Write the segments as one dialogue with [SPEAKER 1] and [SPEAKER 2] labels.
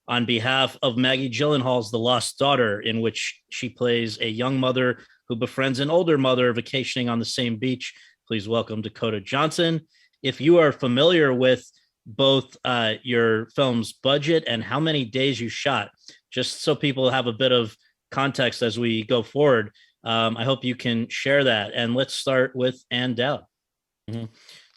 [SPEAKER 1] on behalf of Maggie Gyllenhaal's The Lost Daughter, in which she plays a young mother who befriends an older mother vacationing on the same beach. Please welcome Dakota Johnson. If you are familiar with both your film's budget and how many days you shot, just so people have a bit of context as we go forward, I hope you can share that. And let's start with Ann Dowd. Mm-hmm.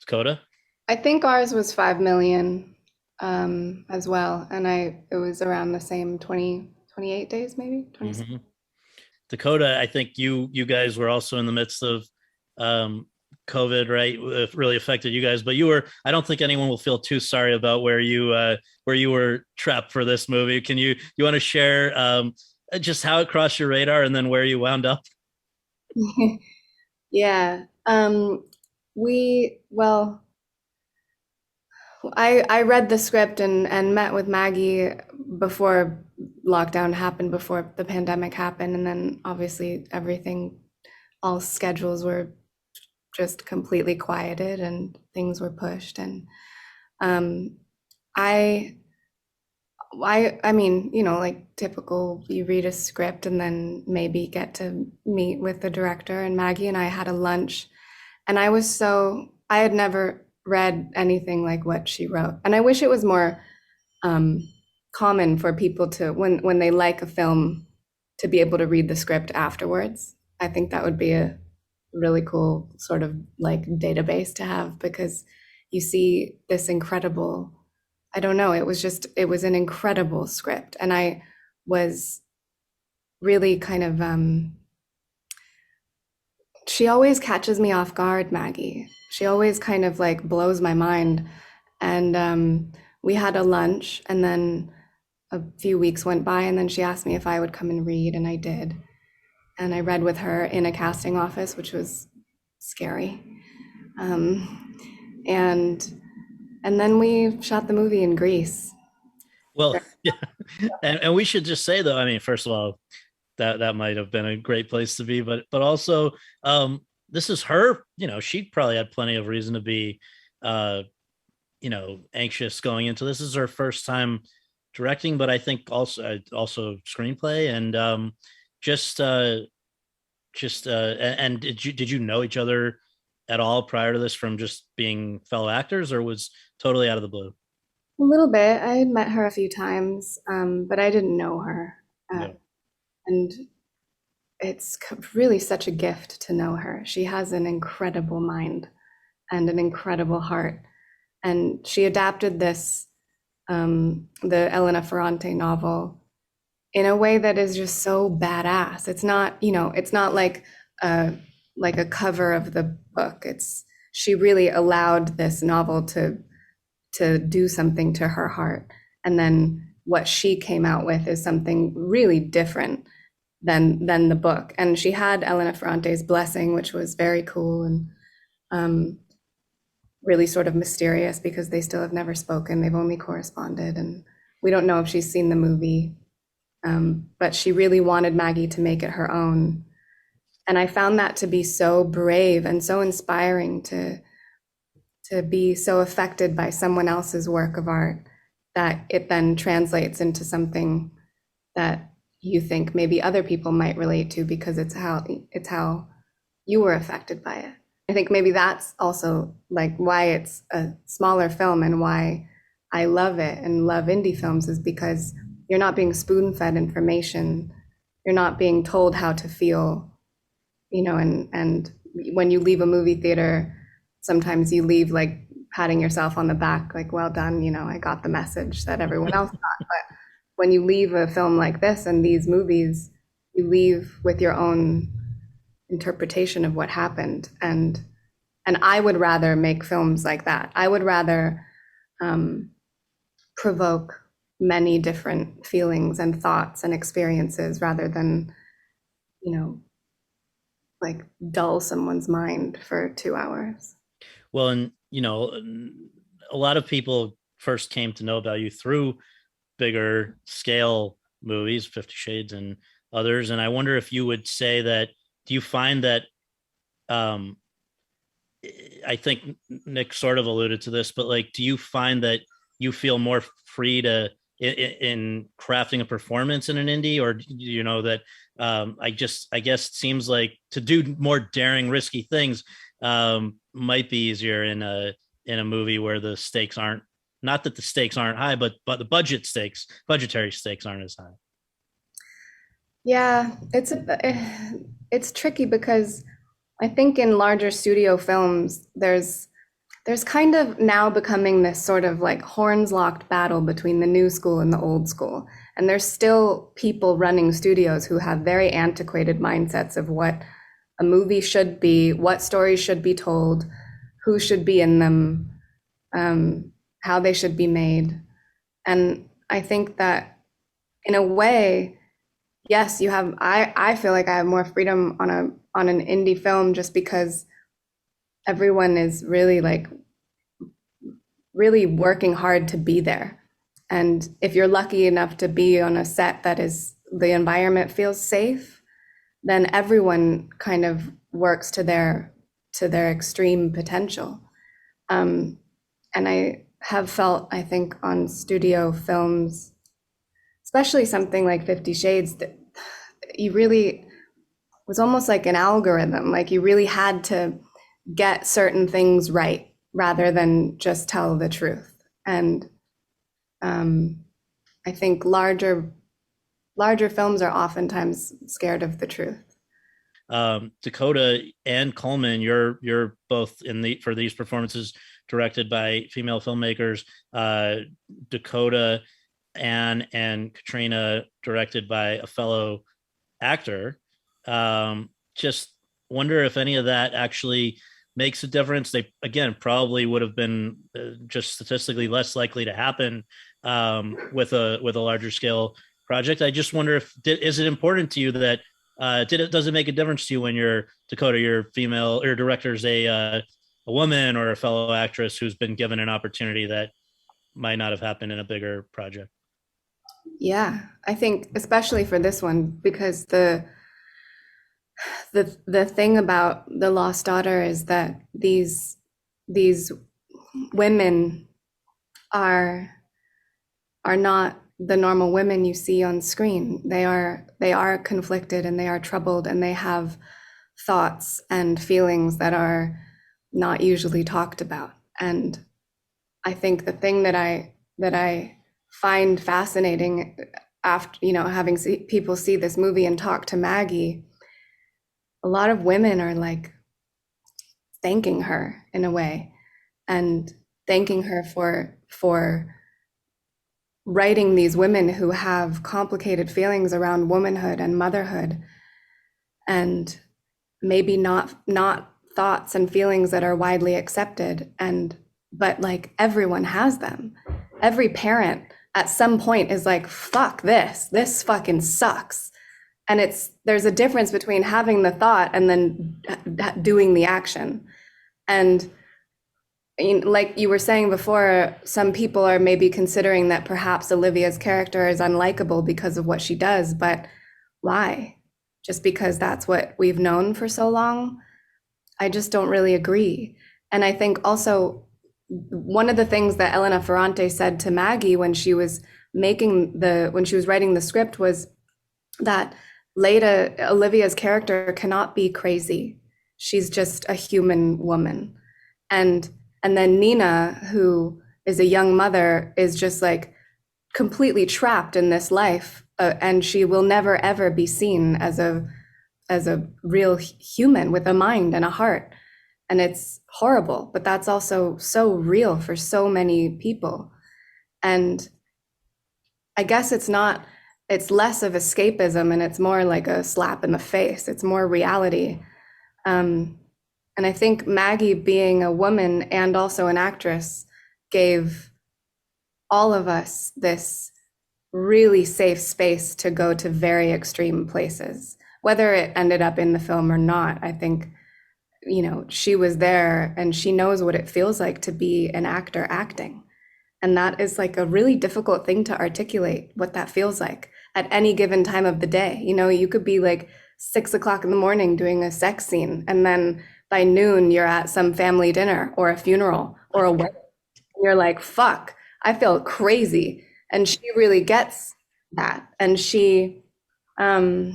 [SPEAKER 1] Dakota?
[SPEAKER 2] I think ours was 5 million as well. And it was around the same 28 days, maybe 20.
[SPEAKER 1] Mm-hmm. Dakota, I think you guys were also in the midst of um, COVID, right? It really affected you guys, but you were. I don't think anyone will feel too sorry about where you were trapped for this movie. Can you want to share just how it crossed your radar and then where you wound up?
[SPEAKER 2] Yeah. Well, I read the script and met with Maggie before lockdown happened, before the pandemic happened, and then obviously everything, all schedules were just completely quieted and things were pushed. And um, I I mean, like typical, you read a script and then maybe get to meet with the director. And Maggie and I had a lunch, and I had never read anything like what she wrote. And I wish it was more um, common for people to, when they like a film, to be able to read the script afterwards. I think that would be a really cool sort of like database to have, because you see this incredible, I don't know, it was an incredible script. And I was really kind of, she always catches me off guard, Maggie. She always kind of like blows my mind. And we had a lunch, and then a few weeks went by, and then she asked me if I would come and read, and I did. And I read with her in a casting office, which was scary. Um, and and then we shot the movie in Greece.
[SPEAKER 1] Well, yeah, and we should just say though. I mean, first of all, that might have been a great place to be, but also this is her. She probably had plenty of reason to be uh, anxious going into this. This is her first time directing, but I think also screenplay and just and did you know each other at all prior to this from just being fellow actors, or was totally out of the blue?
[SPEAKER 2] A little bit. I had met her a few times, but I didn't know her. Uh,
[SPEAKER 1] Yeah.
[SPEAKER 2] and it's really such a gift to know her. She has an incredible mind and an incredible heart. And she adapted the Elena Ferrante novel in a way that is just so badass. It's not, it's not a like a cover of the book. She really allowed this novel to do something to her heart. And then what she came out with is something really different than the book. And she had Elena Ferrante's blessing, which was very cool and um, really sort of mysterious, because they still have never spoken. They've only corresponded, and we don't know if she's seen the movie. But she really wanted Maggie to make it her own. And I found that to be so brave and so inspiring, to be so affected by someone else's work of art, that it then translates into something that you think maybe other people might relate to, because it's how you were affected by it. I think maybe that's also like why it's a smaller film and why I love it and love indie films, is because you're not being spoon-fed information. You're not being told how to feel, and when you leave a movie theater, sometimes you leave like patting yourself on the back, like, well done, I got the message that everyone else got. But when you leave a film like this and these movies, you leave with your own interpretation of what happened. And I would rather make films like that. I would rather um, provoke many different feelings and thoughts and experiences, rather than, you know, like dull someone's mind for 2 hours.
[SPEAKER 1] Well, and a lot of people first came to know about you through bigger scale movies, 50 Shades and others. And I wonder if you would say that, do you find that, um, I think Nick sort of alluded to this, but like, do you find that you feel more free to in crafting a performance in an indie, or you know that I guess it seems like to do more daring, risky things might be easier in a movie where the stakes aren't, not that the stakes aren't high, but the budgetary stakes aren't as high.
[SPEAKER 2] Yeah, it's tricky because I think in larger studio films, there's kind of now becoming this sort of like horns locked battle between the new school and the old school. And there's still people running studios who have very antiquated mindsets of what a movie should be, what stories should be told, who should be in them, how they should be made. And I think that in a way, yes, you have, I feel like I have more freedom on an indie film just because everyone is really like really working hard to be there. And if you're lucky enough to be on a set that is, the environment feels safe, then everyone kind of works to their extreme potential. And I have felt, I think, on studio films, especially something like 50 Shades, that you really was almost like an algorithm. Like you really had to get certain things right rather than just tell the truth. And I think larger films are oftentimes scared of the truth.
[SPEAKER 1] Dakota and Colman, you're both for these performances directed by female filmmakers. Dakota and Caitriona directed by a fellow actor. Just wonder if any of that actually makes a difference. They again probably would have been just statistically less likely to happen with a larger scale project. I just wonder if is it important to you that does it make a difference to you when you're Dakota, your female or director's a woman or a fellow actress who's been given an opportunity that might not have happened in a bigger project?
[SPEAKER 2] Yeah, I think especially for this one, because the thing about The Lost Daughter is that these women are not the normal women you see on screen. They are conflicted and they are troubled and they have thoughts and feelings that are not usually talked about. And I think the thing that I find fascinating after, you know, having people see this movie and talk to Maggie, a lot of women are like thanking her in a way and thanking her for writing these women who have complicated feelings around womanhood and motherhood, and maybe not thoughts and feelings that are widely accepted, but like everyone has them. Every parent at some point is like, fuck this fucking sucks. And there's a difference between having the thought and then doing the action. And like you were saying before, some people are maybe considering that perhaps Olivia's character is unlikable because of what she does, but why? Just because that's what we've known for so long? I just don't really agree. And I think also one of the things that Elena Ferrante said to Maggie when she was writing the script was that Leda, Olivia's character, cannot be crazy. She's just a human woman. And then Nina, who is a young mother, is just like completely trapped in this life, and she will never ever be seen as a real human with a mind and a heart. And it's horrible, but that's also so real for so many people. And I guess it's less of escapism and it's more like a slap in the face. It's more reality. And I think Maggie, being a woman and also an actress, gave all of us this really safe space to go to very extreme places. Whether it ended up in the film or not, I think, you know, she was there and she knows what it feels like to be an actor acting. And that is like a really difficult thing to articulate, what that feels like at any given time of the day. You know, you could be like 6 o'clock in the morning doing a sex scene, and then by noon you're at some family dinner or a funeral or a wedding. You're like, fuck, I feel crazy. And she really gets that. And she, I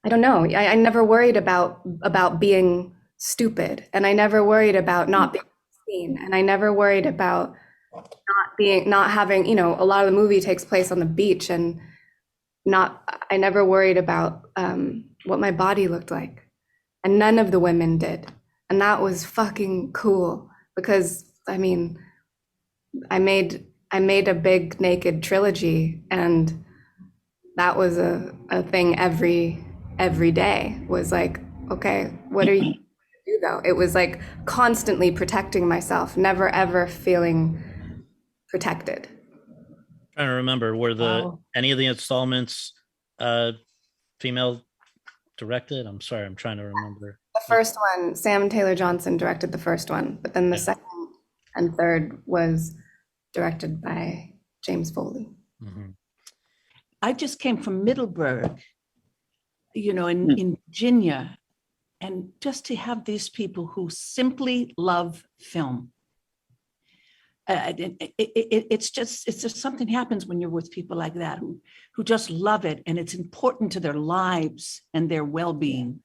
[SPEAKER 2] don't know. I never worried about being stupid, and I never worried about not being seen, and I never worried about not having, a lot of the movie takes place on the beach, and not I never worried about what my body looked like, and none of the women did, and that was fucking cool because I mean, I made a big naked trilogy, and that was a thing every day was like, okay, what are you do though? It was like constantly protecting myself, never ever feeling protected.
[SPEAKER 1] Trying to remember, were
[SPEAKER 3] Wow.
[SPEAKER 1] any of the installments uh female directed? I'm sorry, I'm trying to remember.
[SPEAKER 2] The first one, Sam Taylor Johnson directed the first one, but then the
[SPEAKER 1] Yeah.
[SPEAKER 2] second and third was directed by James Foley.
[SPEAKER 1] Mhm.
[SPEAKER 3] I just came from Middleburg, in Virginia, and just to have these people who simply love film. It's just something happens when you're with people like that who just love it, and it's important to their lives and their well-being.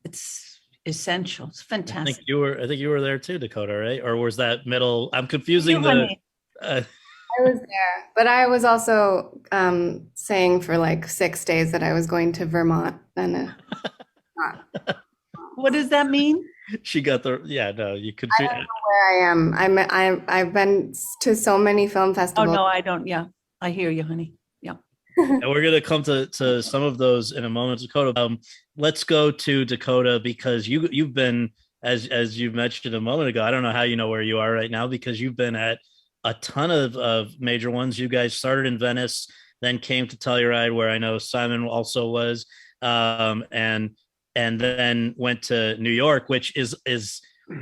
[SPEAKER 3] It's essential. It's
[SPEAKER 1] I think
[SPEAKER 3] fantastic.
[SPEAKER 1] I think you were there too, Dakota, right? Or was that middle? I'm confusing the.
[SPEAKER 3] Honey.
[SPEAKER 2] I was there, but I was also saying for like 6 days that I was going to Vermont, and
[SPEAKER 3] What does that mean?
[SPEAKER 1] She got the no. You could.
[SPEAKER 2] I don't know where I am. I've been to so many film
[SPEAKER 3] Oh,
[SPEAKER 2] festivals.
[SPEAKER 3] no, I don't. Yeah, I hear you, honey. Yeah.
[SPEAKER 1] And we're gonna come to some of those in a moment, Dakota. Let's go to Dakota because you've been, as you mentioned a moment ago. I don't know how you know where you are right now because you've been at a ton of major ones. You guys started in Venice, then came to Telluride, where I know Simon also was, and then went to New York, which is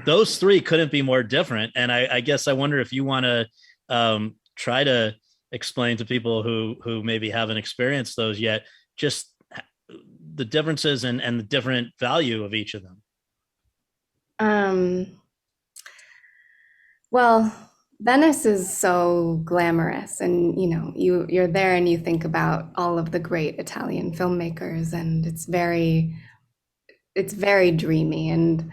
[SPEAKER 1] those three couldn't be more different. And I guess I wonder if you want to try to explain to people who maybe haven't experienced those yet, just the differences and the different value of each of them.
[SPEAKER 2] Well, Venice is so glamorous, and you're there and you think about all of the great Italian filmmakers, and it's very dreamy, and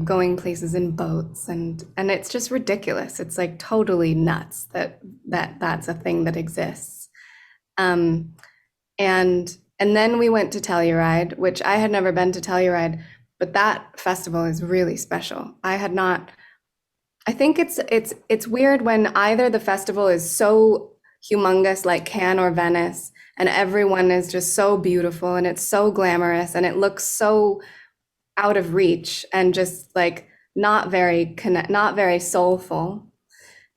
[SPEAKER 2] going places in boats, and it's just ridiculous. It's like totally nuts that's a thing that exists. Um, and then we went to Telluride, which I had never been to Telluride, but that festival is really special. I think it's weird when either the festival is so humongous like Cannes or Venice, and everyone is just so beautiful and it's so glamorous and it looks so out of reach and just like not very soulful.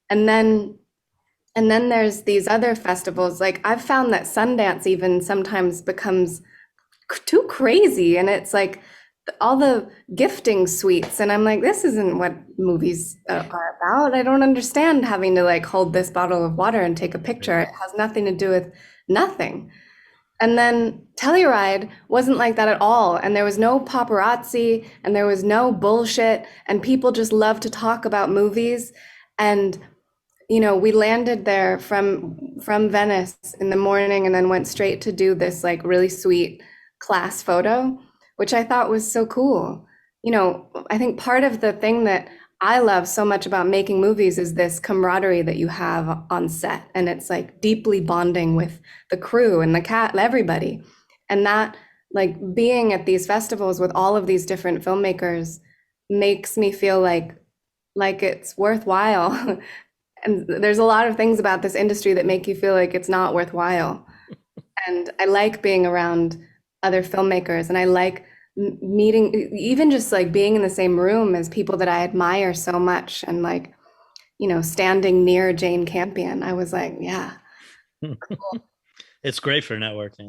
[SPEAKER 2] And then there's these other festivals. Like I've found that Sundance even sometimes becomes too crazy, and it's like all the gifting suites, and I'm like, this isn't what movies are about. I don't understand having to like hold this bottle of water and take a picture. It has nothing to do with nothing. And then Telluride wasn't like that at all. And there was no paparazzi and there was no bullshit. And people just love to talk about movies. And, we landed there from Venice in the morning and then went straight to do this like really sweet class photo, which I thought was so cool. I think part of the thing that I love so much about making movies is this camaraderie that you have on set. And it's like deeply bonding with the crew and the cat, everybody. And that, like being at these festivals with all of these different filmmakers makes me feel like it's worthwhile. And there's a lot of things about this industry that make you feel like it's not worthwhile. And I like being around other filmmakers, and I like meeting, even just like being in the same room as people that I admire so much, and like, standing near Jane Campion. I was like, yeah.
[SPEAKER 1] It's great for networking.